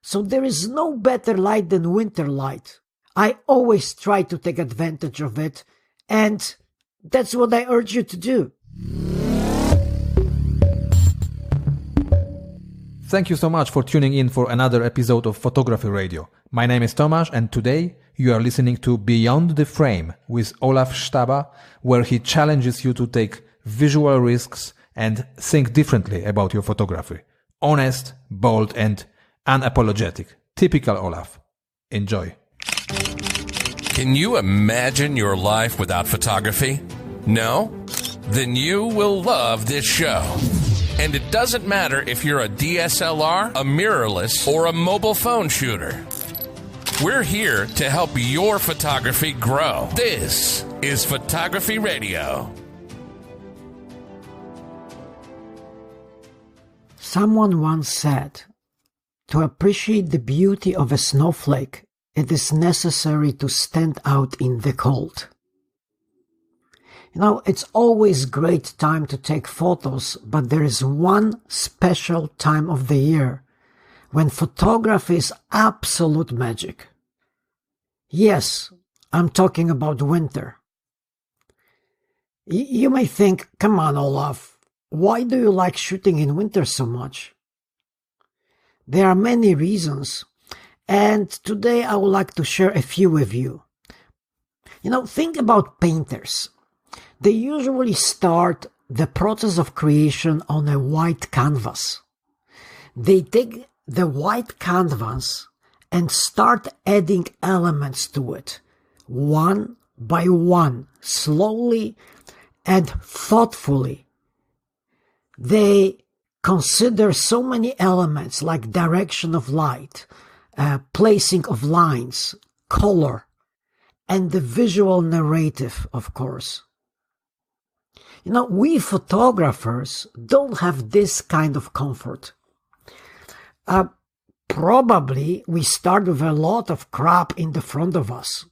So there is no better light than winter light. I always try to take advantage of it, and that's what I urge you to do. Thank you so much for tuning in for another episode of Photography Radio. My name is Tomasz, and today you are listening to Beyond the Frame with Olaf Sztaba, where he challenges you to take visual risks and think differently about your photography. Honest, bold, and unapologetic. Typical Olaf. Enjoy. Can you imagine your life without photography? No? Then you will love this show. And it doesn't matter if you're a DSLR, a mirrorless, or a mobile phone shooter. We're here to help your photography grow. This is Photography Radio. Someone once said, to appreciate the beauty of a snowflake, it is necessary to stand out in the cold. You know, it's always great time to take photos, but there is one special time of the year when photography is absolute magic. Yes, I'm talking about winter. You may think, come on, Olaf, why do you like shooting in winter so much? There are many reasons, and today I would like to share a few with you. You know, think about painters. They usually start the process of creation on a white canvas. They take the white canvas and start adding elements to it, one by one, slowly and thoughtfully. They consider so many elements like direction of light, placing of lines, color, and the visual narrative, of course. You know, we photographers don't have this kind of comfort. Probably we start with a lot of crap in the front of us.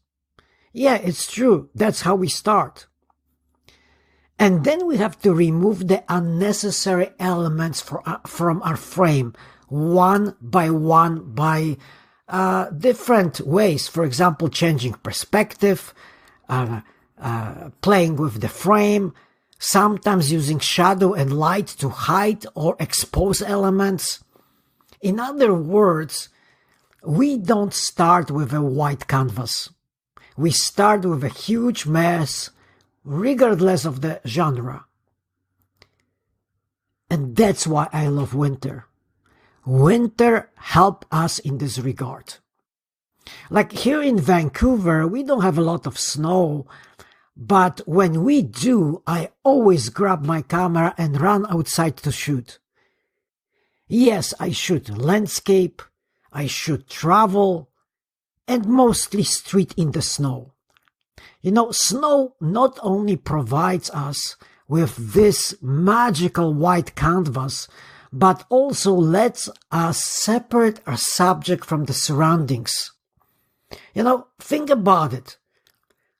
Yeah, it's true. That's how we start. And then we have to remove the unnecessary elements from our frame, one by different ways. For example, changing perspective, playing with the frame, sometimes using shadow and light to hide or expose elements. In other words, we don't start with a white canvas. We start with a huge mess, regardless of the genre. And that's why I love winter. Winter helps us in this regard. Like here in Vancouver, we don't have a lot of snow, but when we do, I always grab my camera and run outside to shoot. Yes, I shoot landscape, I shoot travel, and mostly street in the snow. You know, snow not only provides us with this magical white canvas, but also lets us separate our subject from the surroundings. You know, think about it.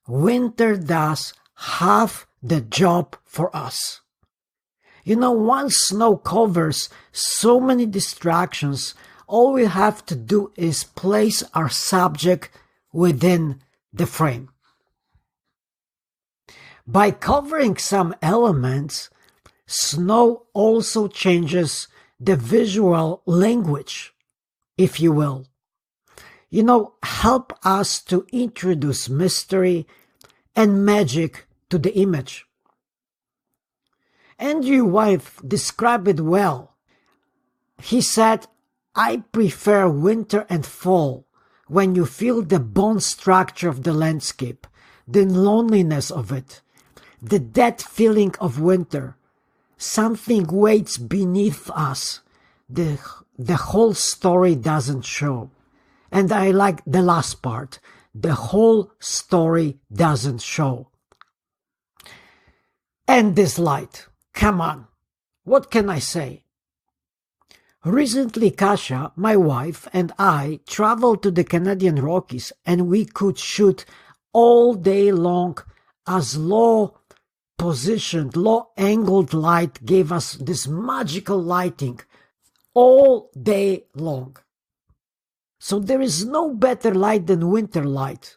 Winter does half the job for us. You know, once snow covers so many distractions, all we have to do is place our subject within the frame. By covering some elements, snow also changes the visual language, if you will. You know, help us to introduce mystery and magic to the image. Andrew Wyeth described it well. He said, I prefer winter and fall when you feel the bone structure of the landscape, the loneliness of it, the dead feeling of winter. Something waits beneath us. The whole story doesn't show. And I like the last part. The whole story doesn't show. And this light. Come on. What can I say? Recently, Kasia, my wife, and I traveled to the Canadian Rockies, and we could shoot all day long as low-positioned, low-angled light gave us this magical lighting all day long. So there is no better light than winter light.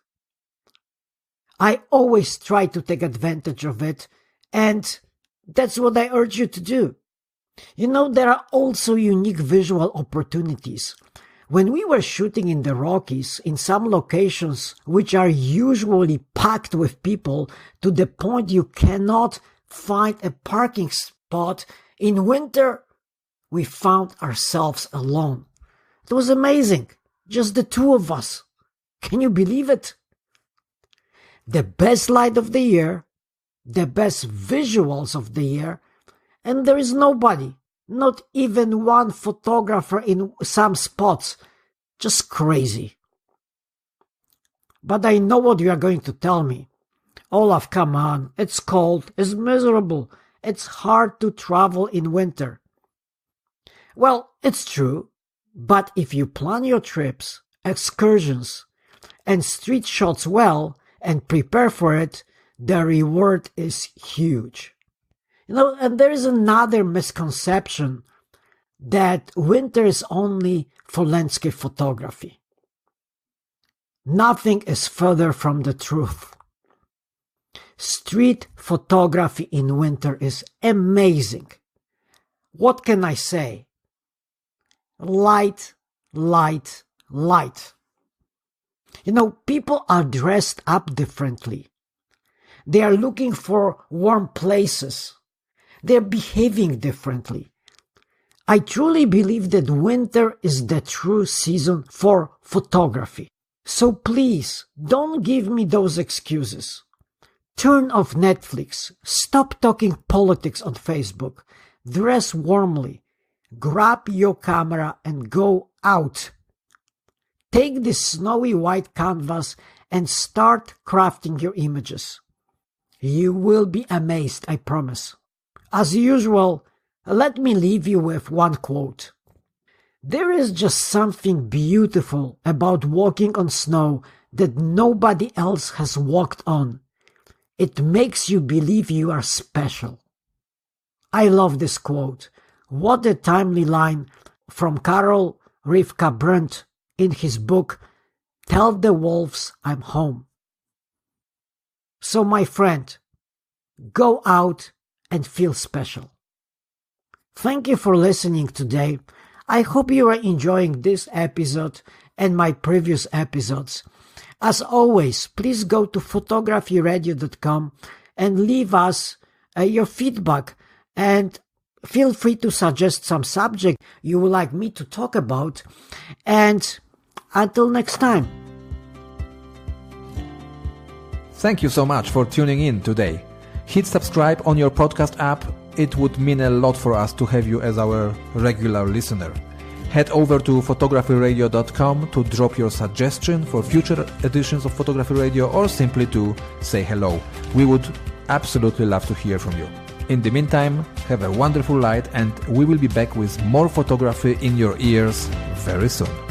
I always try to take advantage of it, and that's what I urge you to do. You know, there are also unique visual opportunities. When we were shooting in the Rockies, in some locations which are usually packed with people to the point you cannot find a parking spot, in winter, we found ourselves alone. It was amazing. Just the two of us. Can you believe it? The best light of the year, the best visuals of the year, and there is nobody, not even one photographer in some spots. Just crazy. But I know what you are going to tell me. Olaf, come on, it's cold, it's miserable, it's hard to travel in winter. Well, it's true, but if you plan your trips, excursions, and street shots well and prepare for it, the reward is huge. You know, and there is another misconception that winter is only for landscape photography. Nothing is further from the truth. Street photography in winter is amazing. What can I say? Light, light, light. You know, people are dressed up differently. They are looking for warm places. They're behaving differently. I truly believe that winter is the true season for photography. So please, don't give me those excuses. Turn off Netflix. Stop talking politics on Facebook. Dress warmly. Grab your camera and go out. Take this snowy white canvas and start crafting your images. You will be amazed, I promise. As usual, let me leave you with one quote. There is just something beautiful about walking on snow that nobody else has walked on. It makes you believe you are special. I love this quote. What a timely line from Karol Rivka Brunt in his book, Tell the Wolves I'm Home. So my friend, go out and feel special. Thank you for listening today. I hope you are enjoying this episode and my previous episodes. As always, please go to photographyradio.com and leave us your feedback, and feel free to suggest some subject you would like me to talk about. And until next time. Thank you so much for tuning in today. Hit subscribe on your podcast app. It would mean a lot for us to have you as our regular listener. Head over to photographyradio.com to drop your suggestion for future editions of Photography Radio, or simply to say hello. We would absolutely love to hear from you. In the meantime, have a wonderful night, and we will be back with more photography in your ears very soon.